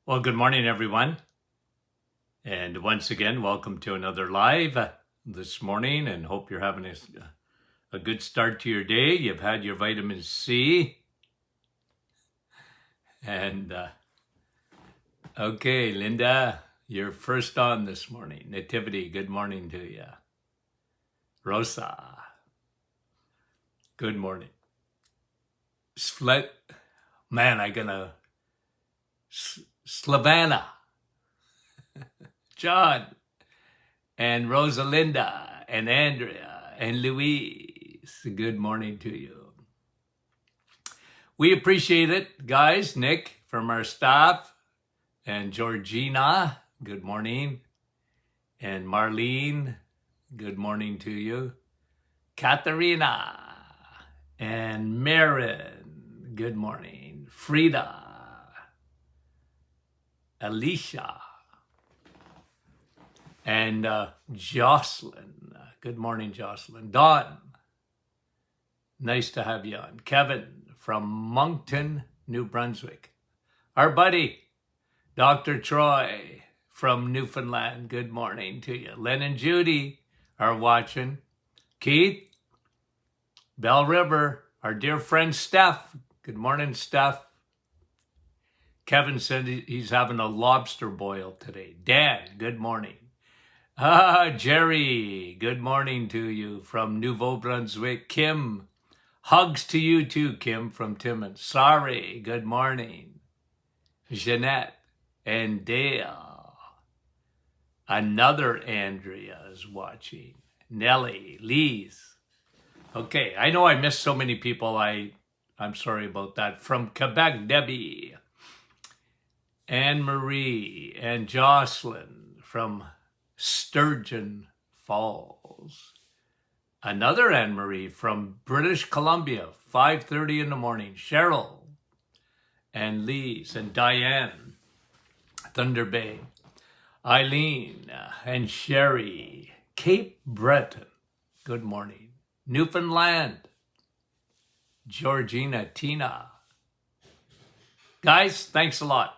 Well, good morning, everyone. And once again, welcome to another live this morning, and hope you're having a good start to your day. You've had your vitamin C. And, okay, Linda, you're first on this morning. Nativity, good morning to you. Rosa, good morning. Slavana, John, and Rosalinda, and Andrea, and Louise, good morning to you. We appreciate it, guys. Nick from our staff, and Georgina, good morning. And Marlene, good morning to you. Katharina, and Marin, good morning. Frida, Alicia, and Jocelyn. Good morning, Jocelyn. Dawn, nice to have you on. Kevin from Moncton, New Brunswick. Our buddy, Dr. Troy from Newfoundland. Good morning to you. Len and Judy are watching. Keith, Bell River, our dear friend Steph. Good morning, Steph. Kevin said he's having a lobster boil today. Dan, good morning. Jerry, good morning to you from Nouveau Brunswick. Kim, hugs to you too, Kim from Timmins. Sorry, good morning. Jeanette and Dale. Another Andrea is watching. Nellie, Lise. Okay, I know I missed so many people. I'm sorry about that. From Quebec, Debbie. Anne-Marie and Jocelyn from Sturgeon Falls. Another Anne-Marie from British Columbia, 5:30 in the morning. Cheryl and Lise and Diane, Thunder Bay. Eileen and Sherry, Cape Breton, good morning. Newfoundland, Georgina, Tina. Guys, thanks a lot.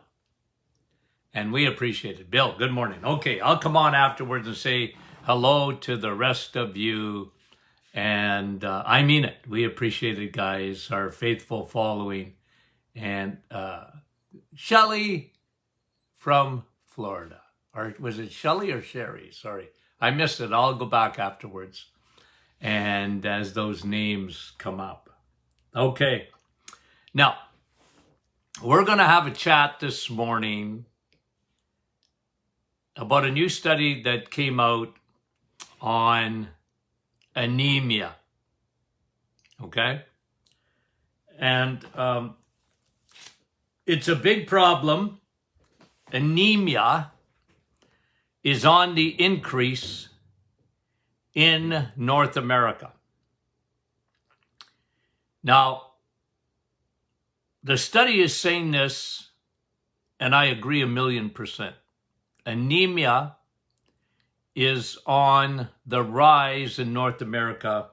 And we appreciate it. Bill, good morning. Okay, I'll come on afterwards and say hello to the rest of you. And I mean it. We appreciate it, guys, our faithful following. And Shelley from Florida. Or was it Shelley or Sherry? Sorry, I missed it. I'll go back afterwards. And as those names come up. Okay. Now, we're going to have a chat this morning about a new study that came out on anemia, okay? And it's a big problem. Anemia is on the increase in North America. Now, the study is saying this, and I agree 1,000,000%. Anemia is on the rise in North America.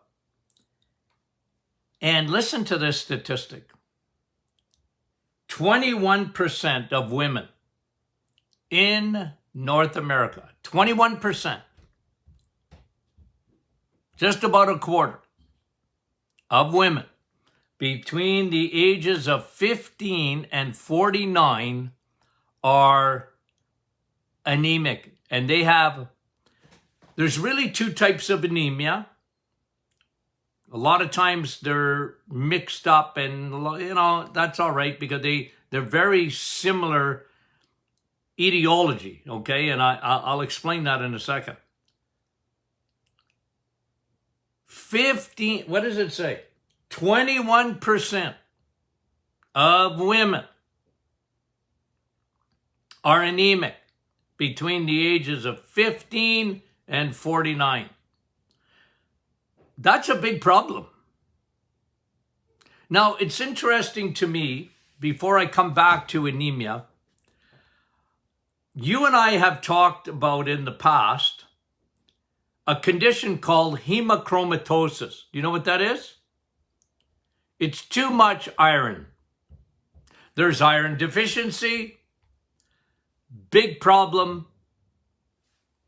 And listen to this statistic. 21% of women in North America, 21%, just about a quarter of women between the ages of 15 and 49 are anemic. And there's really two types of anemia. A lot of times they're mixed up, and that's all right because they're very similar etiology, okay? And I'll explain that in a second. what does it say? 21% of women are anemic between the ages of 15 and 49. That's a big problem. Now, it's interesting to me, before I come back to anemia, you and I have talked about in the past a condition called hemochromatosis. Do you know what that is? It's too much iron. There's iron deficiency, big problem.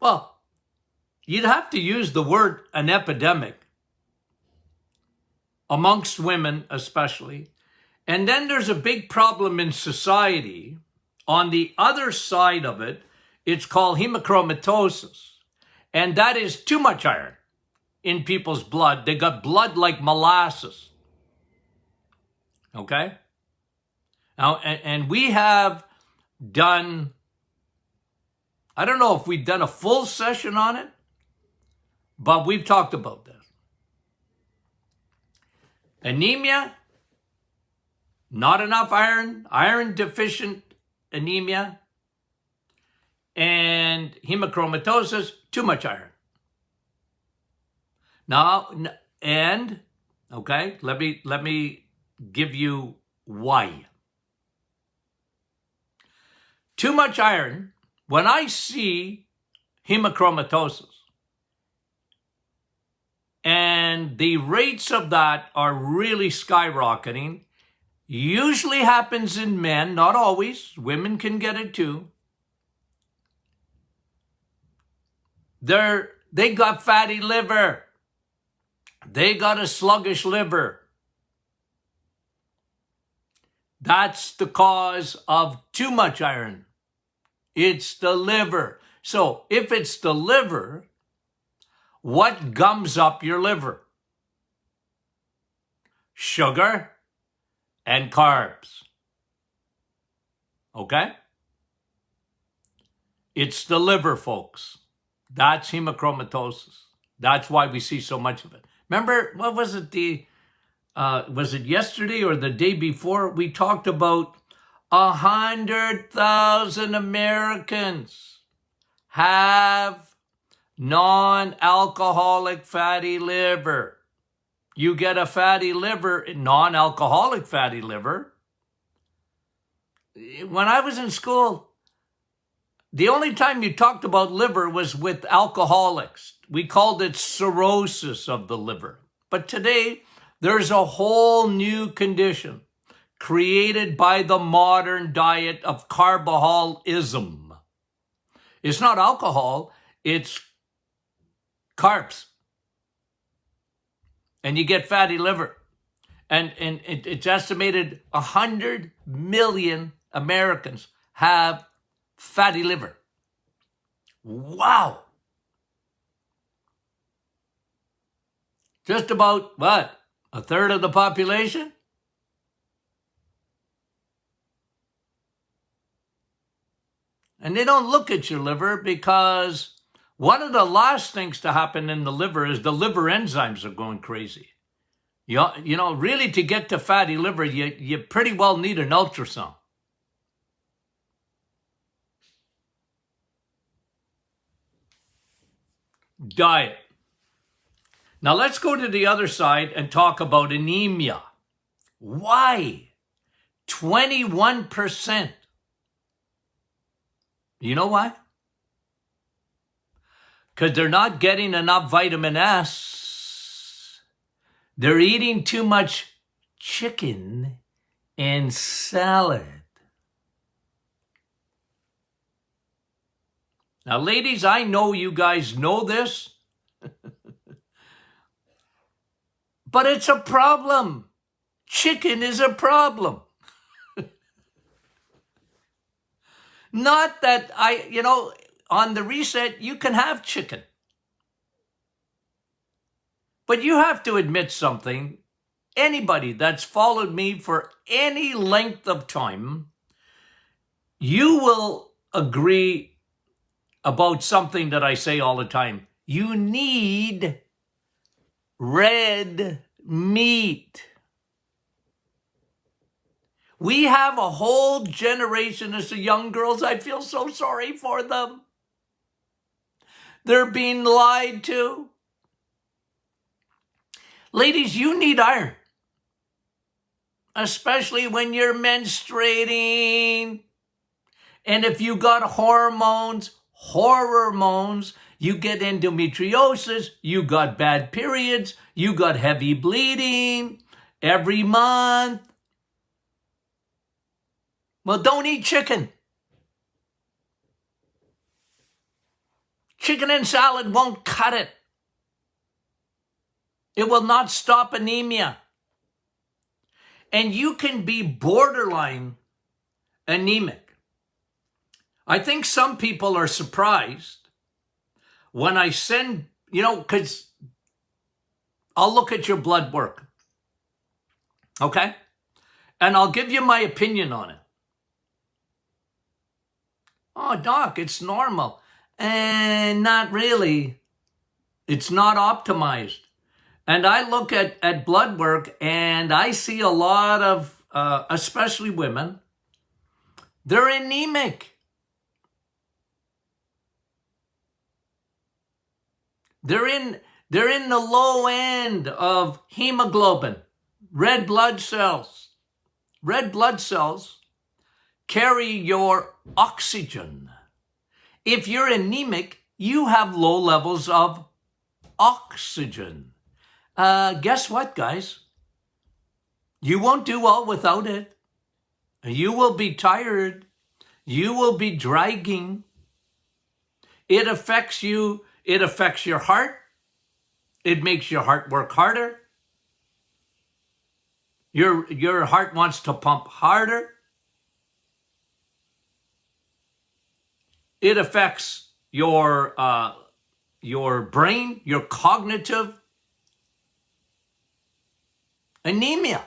Well, you'd have to use the word an epidemic amongst women especially. And then there's a big problem in society. On the other side of it, it's called hemochromatosis. And that is too much iron in people's blood. They got blood like molasses. Okay? Now, and we have done, I don't know if we've done a full session on it, but we've talked about this. Anemia, not enough iron, iron deficient anemia, and hemochromatosis, too much iron. Now, and, okay, let me give you why. Too much iron, when I see hemochromatosis, and the rates of that are really skyrocketing, usually happens in men, not always, women can get it too. They got fatty liver. They got a sluggish liver. That's the cause of too much iron. It's the liver. So if it's the liver, what gums up your liver? Sugar and carbs. Okay? It's the liver, folks. That's hemochromatosis. That's why we see so much of it. Remember, what was it, was it yesterday or the day before? We talked about 100,000 Americans have non-alcoholic fatty liver. You get a fatty liver, non-alcoholic fatty liver. When I was in school, the only time you talked about liver was with alcoholics. We called it cirrhosis of the liver. But today, there's a whole new condition created by the modern diet of carboholism. It's not alcohol, it's carbs. And you get fatty liver. And it's estimated 100 million Americans have fatty liver. Wow. Just about, what, a third of the population? And they don't look at your liver because one of the last things to happen in the liver is the liver enzymes are going crazy. You know, really to get to fatty liver, you pretty well need an ultrasound. Diet. Now let's go to the other side and talk about anemia. Why? 21%. You know why? Because they're not getting enough vitamin S. They're eating too much chicken and salad. Now, ladies, I know you guys know this, but it's a problem. Chicken is a problem. Not that on the reset, you can have chicken. But you have to admit something. Anybody that's followed me for any length of time, you will agree about something that I say all the time. You need red meat. We have a whole generation of young girls. I feel so sorry for them. They're being lied to. Ladies, you need iron, especially when you're menstruating. And if you got hormones, you get endometriosis, you got bad periods, you got heavy bleeding every month. Well, don't eat chicken. Chicken and salad won't cut it. It will not stop anemia. And you can be borderline anemic. I think some people are surprised when I send, because I'll look at your blood work, okay? And I'll give you my opinion on it. Oh, doc, it's normal. And not really. It's not optimized. And I look at blood work and I see a lot of, especially women, they're anemic. They're in the low end of hemoglobin, red blood cells. Red blood cells carry your oxygen. If you're anemic, you have low levels of oxygen. Guess what, guys? You won't do well without it. You will be tired. You will be dragging. It affects you. It affects your heart. It makes your heart work harder. Your heart wants to pump harder. It affects your brain, your cognitive anemia.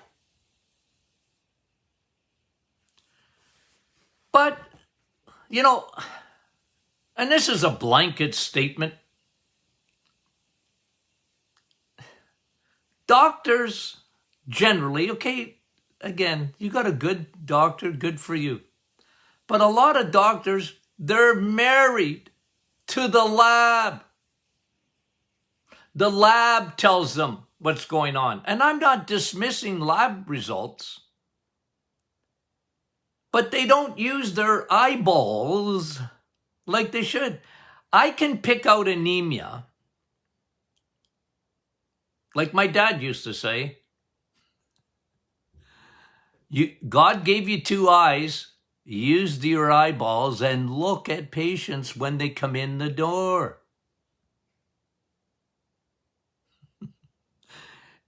But, and this is a blanket statement, doctors generally, okay, again, you got a good doctor, good for you. But a lot of doctors, they're married to the lab. The lab tells them what's going on. And I'm not dismissing lab results, but they don't use their eyeballs like they should. I can pick out anemia, like my dad used to say. God gave you two eyes. Use your eyeballs and look at patients when they come in the door.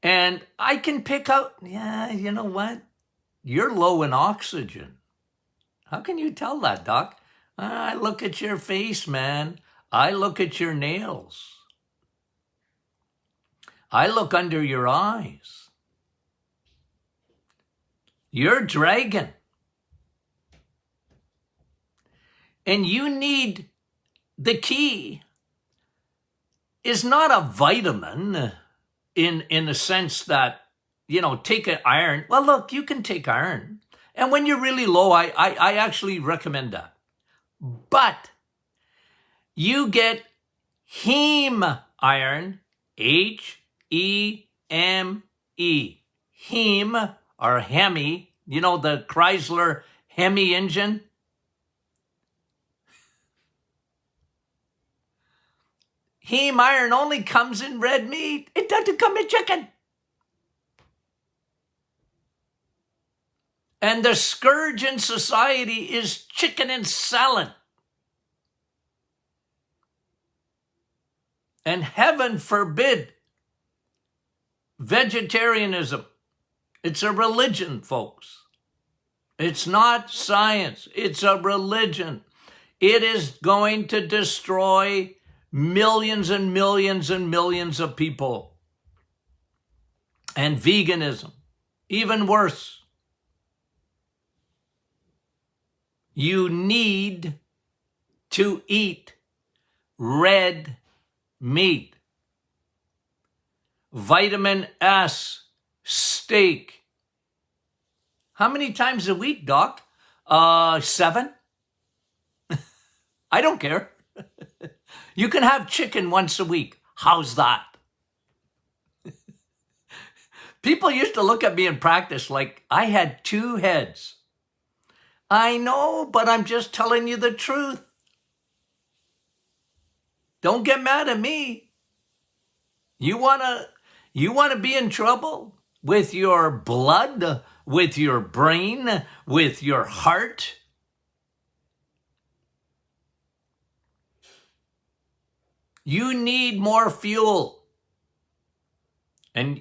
And I can pick out, you know what? You're low in oxygen. How can you tell that, doc? I look at your face, man. I look at your nails. I look under your eyes. You're dragging. And you need, the key is not a vitamin in the sense that, take an iron. Well, look, you can take iron. And when you're really low, I actually recommend that. But you get heme iron, H-E-M-E. Heme or Hemi, the Chrysler Hemi engine. Heme iron only comes in red meat. It doesn't come in chicken. And the scourge in society is chicken and salad. And heaven forbid vegetarianism. It's a religion, folks. It's not science. It's a religion. It is going to destroy millions and millions and millions of people. And veganism, even worse. You need to eat red meat. Vitamin S, steak. How many times a week, doc? 7? I don't care. You can have chicken once a week. How's that? People used to look at me in practice like I had 2 heads. I know, but I'm just telling you the truth. Don't get mad at me. You wanna be in trouble with your blood, with your brain, with your heart? You need more fuel. And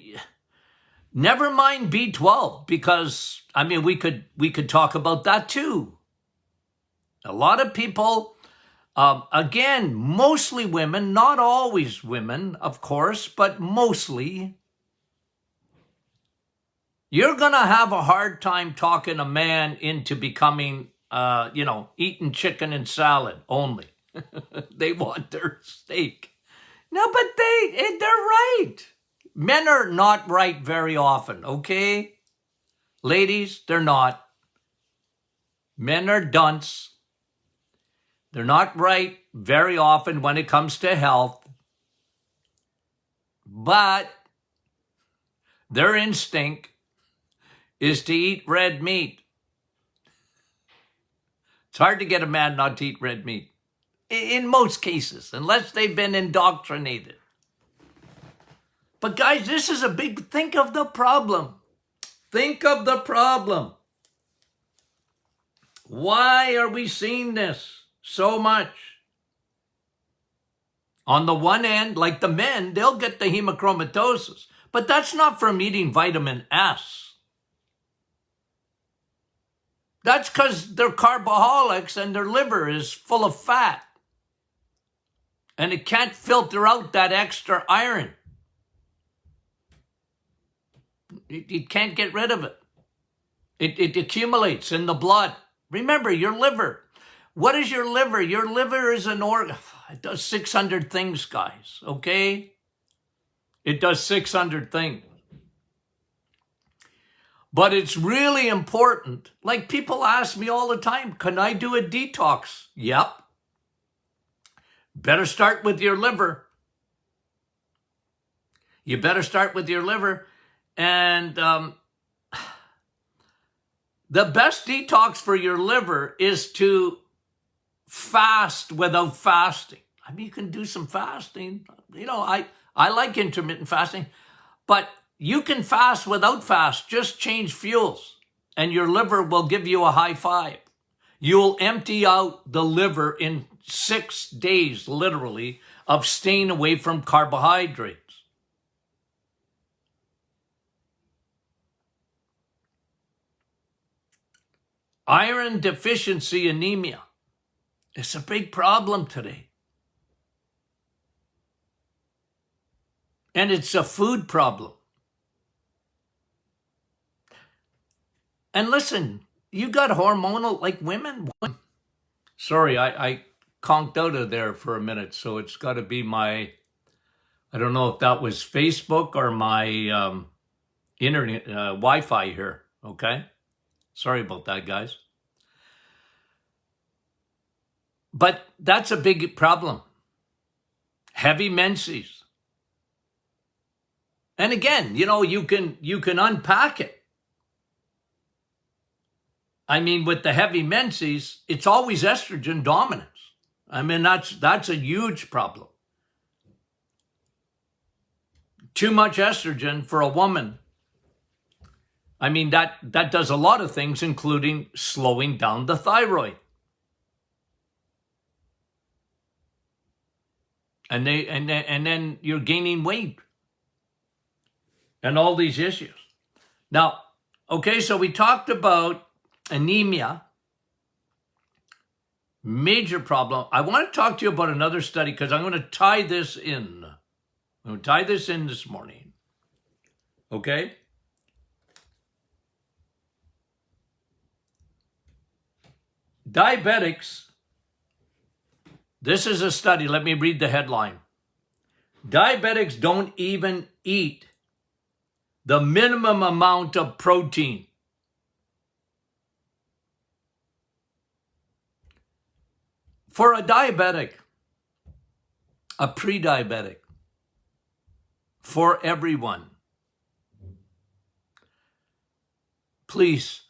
never mind B12, because, I mean, we could talk about that too. A lot of people, again, mostly women, not always women, of course, but mostly, you're going to have a hard time talking a man into becoming, eating chicken and salad only. They want their steak. No, but they're right. Men are not right very often, okay? Ladies, they're not. Men are dunce. They're not right very often when it comes to health. But their instinct is to eat red meat. It's hard to get a man not to eat red meat. In most cases, unless they've been indoctrinated. But guys, this is a big, think of the problem. Think of the problem. Why are we seeing this so much? On the one end, like the men, they'll get the hemochromatosis, but that's not from eating vitamin S. That's because they're carboholics and their liver is full of fat. And it can't filter out that extra iron. It can't get rid of it. It accumulates in the blood. Remember, your liver. What is your liver? Your liver is an organ. It does 600 things, guys, okay? It does 600 things. But it's really important. Like people ask me all the time, can I do a detox? Yep. Better start with your liver. You better start with your liver. And the best detox for your liver is to fast without fasting. I mean, you can do some fasting. You know, I like intermittent fasting, but you can fast without fast. Just change fuels and your liver will give you a high five. You'll empty out the liver in 6 days, literally, of staying away from carbohydrates. Iron deficiency anemia. It's a big problem today. And it's a food problem. And listen, you got hormonal, like women. Sorry, I conked out of there for a minute, so it's got to be my, I don't know if that was Facebook or my internet, Wi-Fi here, okay? Sorry about that, guys. But that's a big problem. Heavy menses. And again, you know, you can unpack it. I mean, with the heavy menses, it's always estrogen dominance. I mean, that's a huge problem. Too much estrogen for a woman. I mean, that does a lot of things, including slowing down the thyroid. And then you're gaining weight. And all these issues. Now, okay, so we talked about anemia. Major problem. I want to talk to you about another study because I'm going to tie this in. I'm going to tie this in this morning. Okay? Diabetics. This is a study. Let me read the headline. Diabetics don't even eat the minimum amount of protein. For a diabetic, a pre-diabetic, for everyone, please,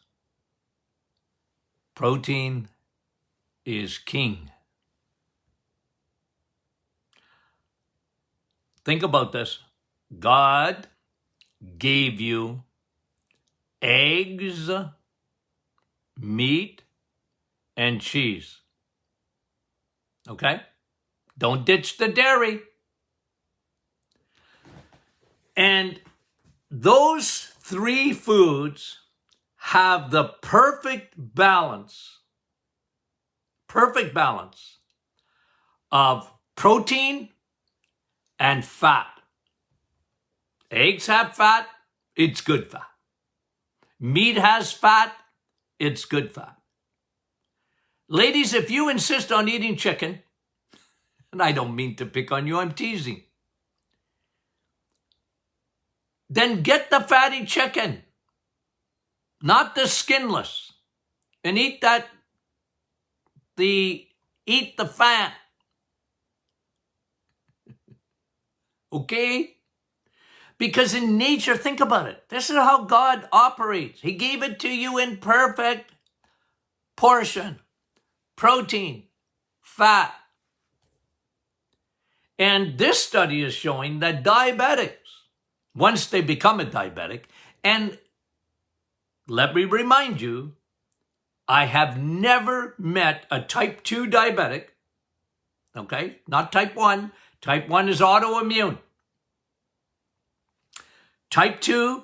protein is king. Think about this. God gave you eggs, meat, and cheese. Okay? Don't ditch the dairy. And those three foods have the perfect balance of protein and fat. Eggs have fat, it's good fat. Meat has fat, it's good fat. Ladies, if you insist on eating chicken, and I don't mean to pick on you, I'm teasing, then get the fatty chicken, not the skinless, and eat the fat. Okay? Because in nature, think about it. This is how God operates. He gave it to you in perfect portion. Protein, fat. And this study is showing that diabetics, once they become a diabetic, and let me remind you, I have never met a type 2 diabetic, okay? Not type 1. Type 1 is autoimmune. Type 2,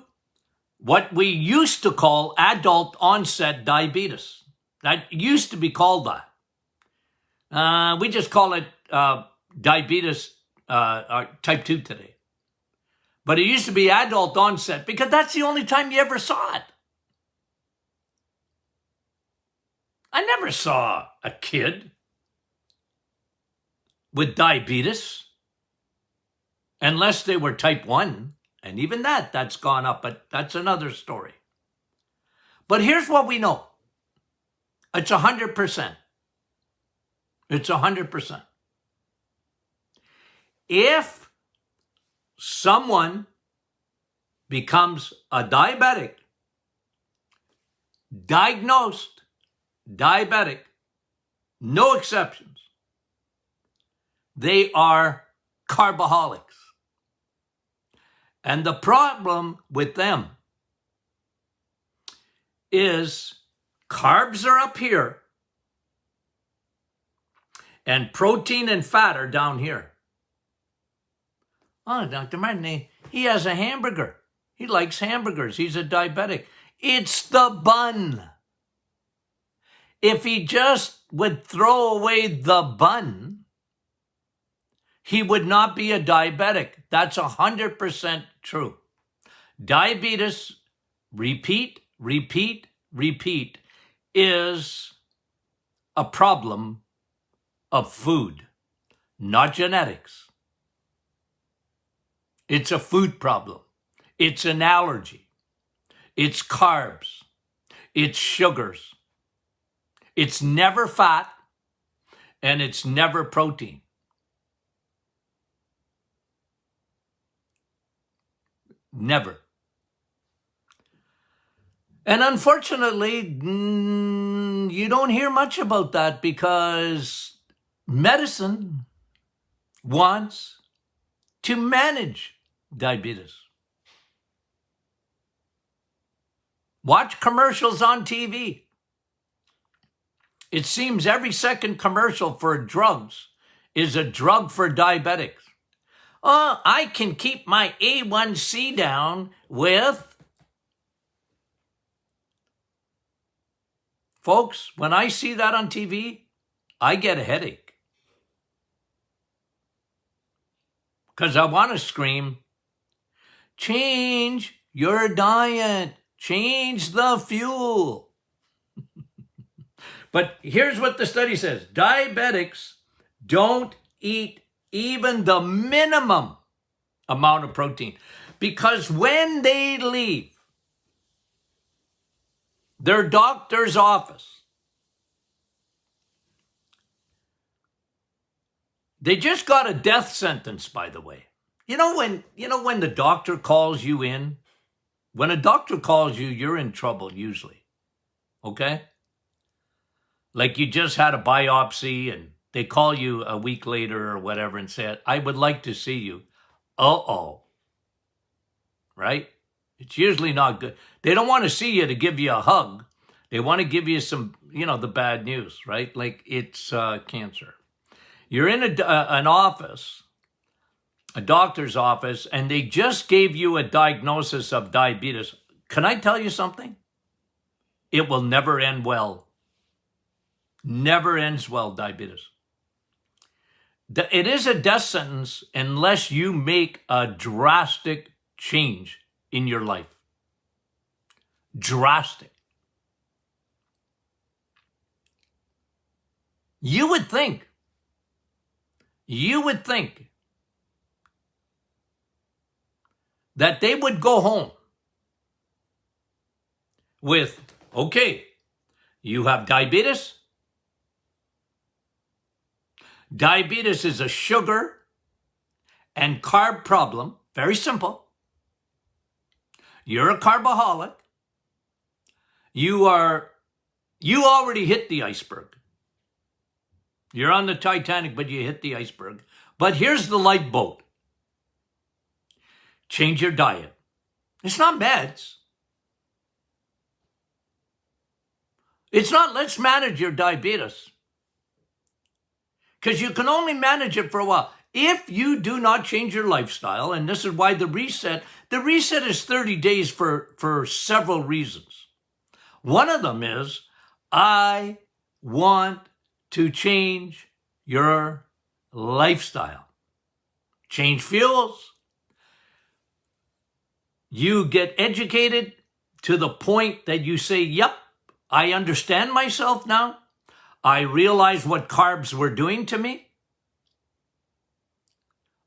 what we used to call adult onset diabetes. That used to be called that. We just call it diabetes type 2 today. But it used to be adult onset because that's the only time you ever saw it. I never saw a kid with diabetes unless they were type 1. And even that's gone up, but that's another story. But here's what we know. It's 100%. It's 100%. If someone becomes a diabetic, diagnosed diabetic, no exceptions, they are carboholics. And the problem with them is carbs are up here and protein and fat are down here. Oh, Dr. Martin, he has a hamburger. He likes hamburgers. He's a diabetic. It's the bun. If he just would throw away the bun, he would not be a diabetic. That's 100% true. Diabetes, repeat, is a problem of food, not genetics. It's a food problem. It's an allergy. It's carbs. It's sugars. It's never fat, and it's never protein. Never. And unfortunately, you don't hear much about that because medicine wants to manage diabetes. Watch commercials on TV. It seems every second commercial for drugs is a drug for diabetics. Oh, I can keep my A1C down with... Folks, when I see that on TV, I get a headache. Because I want to scream, change your diet, change the fuel. But here's what the study says. Diabetics don't eat even the minimum amount of protein. Because when they leave their doctor's office, they just got a death sentence, by the way. You know when the doctor calls you in? When a doctor calls you, you're in trouble usually. Okay? Like you just had a biopsy and they call you a week later or whatever and say, I would like to see you. Uh-oh. Right? It's usually not good. They don't want to see you to give you a hug. They want to give you some, the bad news, right? Like it's cancer. You're in an office, a doctor's office, and they just gave you a diagnosis of diabetes. Can I tell you something? It will never end well. Never ends well, diabetes. It is a death sentence unless you make a drastic change in your life. Drastic. You would think that they would go home with, okay, you have diabetes. Diabetes is a sugar and carb problem. Very simple. You're a carboholic. You already hit the iceberg. You're on the Titanic, but you hit the iceberg. But here's the lifeboat. Change your diet. It's not meds. It's not, let's manage your diabetes. Because you can only manage it for a while. If you do not change your lifestyle, and this is why the reset is 30 days for several reasons. One of them is, I want to change your lifestyle. Change fuels. You get educated to the point that you say, yep, I understand myself now. I realize what carbs were doing to me.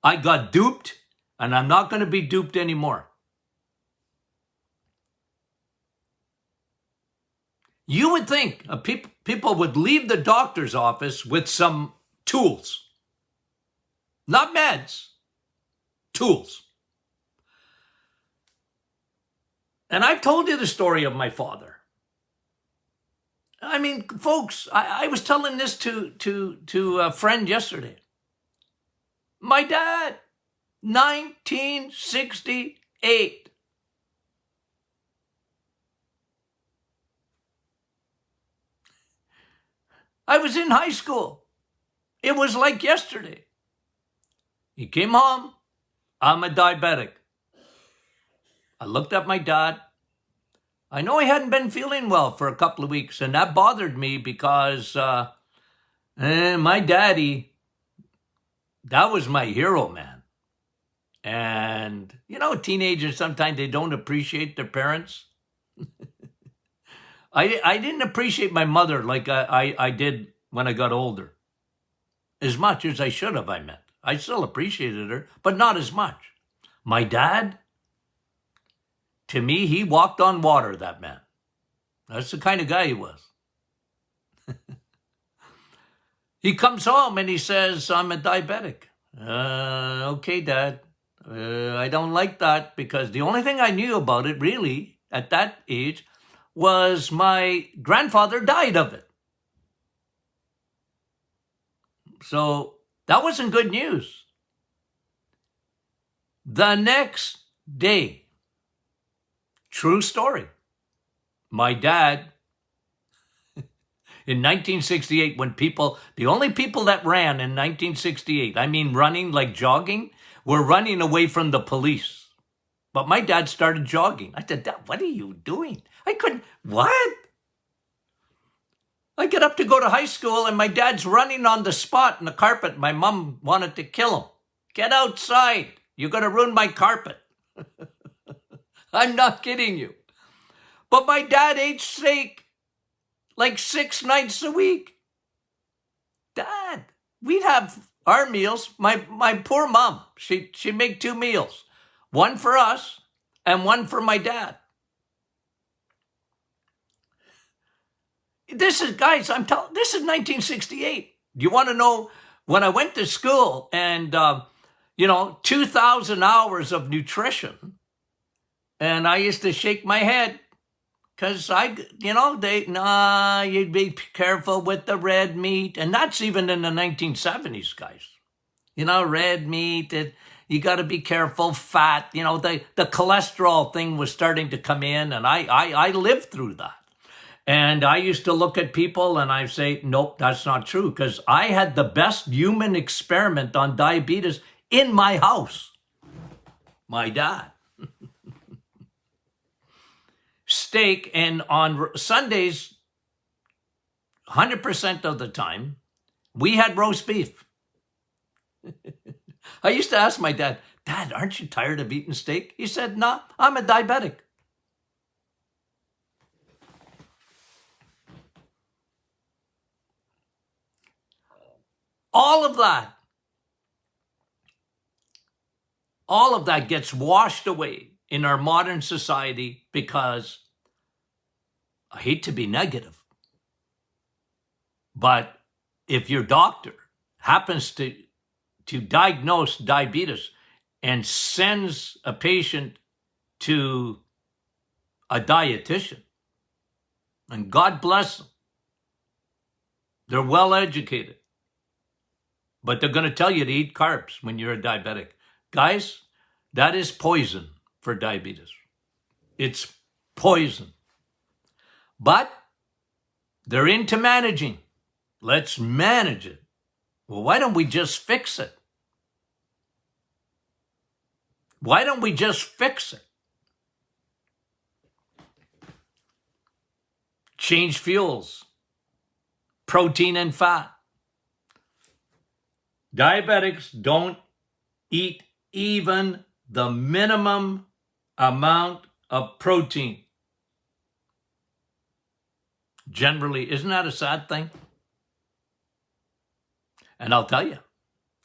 I got duped, and I'm not going to be duped anymore. You would think people would leave the doctor's office with some tools. Not meds, tools. And I've told you the story of my father. I mean, folks, I was telling this to a friend yesterday. My dad, 1968. I was in high school. It was like yesterday. He came home. I'm a diabetic. I looked at my dad. I know he hadn't been feeling well for a couple of weeks, and that bothered me because my daddy, that was my hero, man. And, you know, teenagers, sometimes they don't appreciate their parents. I didn't appreciate my mother like I did when I got older. As much as I should have, I meant. I still appreciated her, but not as much. My dad, to me, he walked on water, that man. That's the kind of guy he was. He comes home and he says, I'm a diabetic. Okay, Dad. I don't like that because the only thing I knew about it really at that age was my grandfather died of it. So that wasn't good news. The next day, true story, my dad, in 1968, when the only people that ran in 1968, I mean running like jogging, were running away from the police. But my dad started jogging. I said, Dad, what are you doing? I couldn't, what? I get up to go to high school and my dad's running on the spot in the carpet. My mom wanted to kill him. Get outside. You're going to ruin my carpet. I'm not kidding you. But my dad ate steak like 6 nights a week. Dad, we'd have our meals. My poor mom, she'd make 2 meals. One for us and one for my dad. This is, guys, this is 1968. Do you want to know when I went to school and, 2,000 hours of nutrition, and I used to shake my head because you'd be careful with the red meat. And that's even in the 1970s, guys. Red meat, you got to be careful, fat, the cholesterol thing was starting to come in, and I lived through that. And I used to look at people and I say, nope, that's not true, because I had the best human experiment on diabetes in my house. My dad. Steak, and on Sundays, 100% of the time, we had roast beef. I used to ask my dad, Dad, aren't you tired of eating steak? He said, no, I'm a diabetic. All of that gets washed away in our modern society because, I hate to be negative, but if your doctor happens to diagnose diabetes and sends a patient to a dietitian, and God bless them, they're well educated, but they're going to tell you to eat carbs when you're a diabetic. Guys, that is poison for diabetes. It's poison. But they're into managing. Let's manage it. Well, why don't we just fix it? Why don't we just fix it? Change fuels, protein and fat. Diabetics don't eat even the minimum amount of protein. Generally, isn't that a sad thing? And I'll tell you,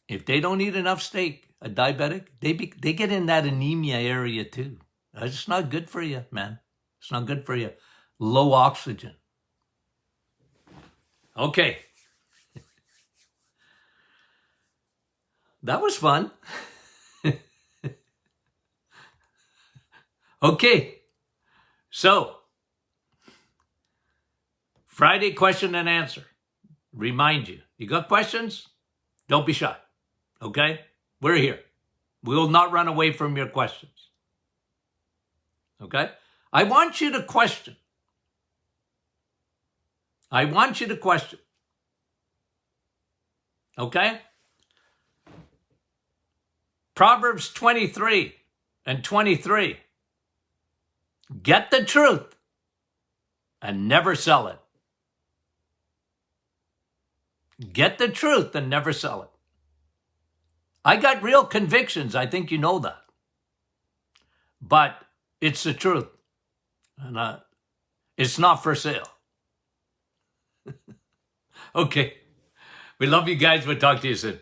if they don't eat enough steak, a diabetic, they get in that anemia area too. It's not good for you, man. It's not good for you. Low oxygen. Okay. That was fun. Okay. So, Friday question and answer. Remind you, you got questions? Don't be shy. Okay? We're here. We will not run away from your questions. Okay? I want you to question. I want you to question. Okay? Proverbs 23 and 23. Get the truth and never sell it. Get the truth and never sell it. I got real convictions. I think you know that. But it's the truth. And it's not for sale. Okay. We love you guys. We'll talk to you soon.